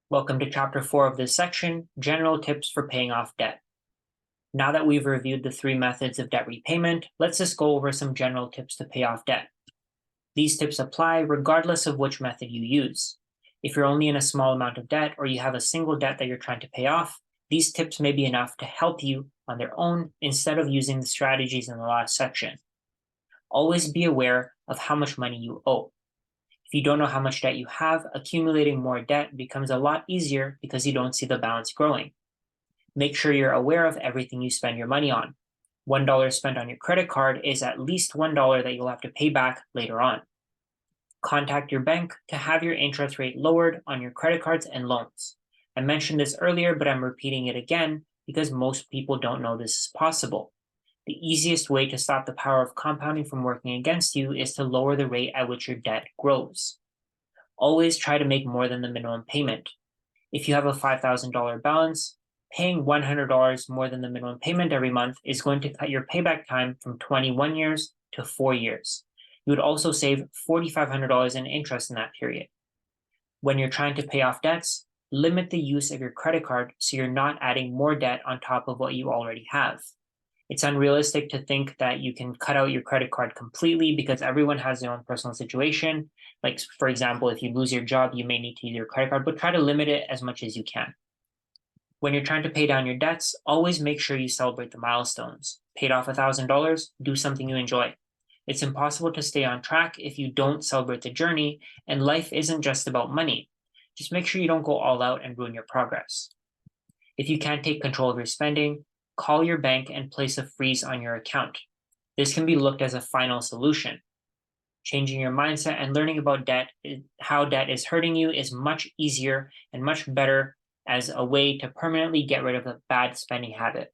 Welcome to Chapter 4 of this section, General Tips for Paying Off Debt. Now that we've reviewed the three methods of debt repayment, let's just go over some general tips to pay off debt. These tips apply regardless of which method you use. If you're only in a small amount of debt or you have a single debt that you're trying to pay off, these tips may be enough to help you on their own instead of using the strategies in the last section. Always be aware of how much money you owe. If you don't know how much debt you have, accumulating more debt becomes a lot easier because you don't see the balance growing. Make sure you're aware of everything you spend your money on. $1 spent on your credit card is at least $1 that you'll have to pay back later on. Contact your bank to have your interest rate lowered on your credit cards and loans. I mentioned this earlier, but I'm repeating it again because most people don't know this is possible. The easiest way to stop the power of compounding from working against you is to lower the rate at which your debt grows. Always try to make more than the minimum payment. If you have a $5,000 balance, paying $100 more than the minimum payment every month is going to cut your payback time from 21 years to 4 years. You would also save $4,500 in interest in that period. When you're trying to pay off debts, limit the use of your credit card so you're not adding more debt on top of what you already have. It's unrealistic to think that you can cut out your credit card completely because everyone has their own personal situation. Like, for example, if you lose your job, you may need to use your credit card, but try to limit it as much as you can. When you're trying to pay down your debts, always make sure you celebrate the milestones. Paid off $1,000, do something you enjoy. It's impossible to stay on track if you don't celebrate the journey, and life isn't just about money. Just make sure you don't go all out and ruin your progress. If you can't take control of your spending, call your bank and place a freeze on your account. This can be looked as a final solution. Changing your mindset and learning about debt, how debt is hurting you, is much easier and much better as a way to permanently get rid of a bad spending habit.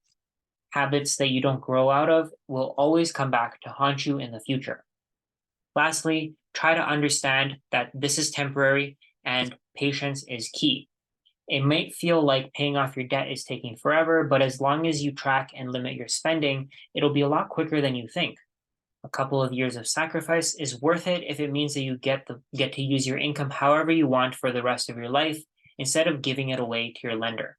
Habits that you don't grow out of will always come back to haunt you in the future. Lastly, try to understand that this is temporary and patience is key. It might feel like paying off your debt is taking forever, but as long as you track and limit your spending, it'll be a lot quicker than you think. A couple of years of sacrifice is worth it if it means that you get to use your income however you want for the rest of your life instead of giving it away to your lender.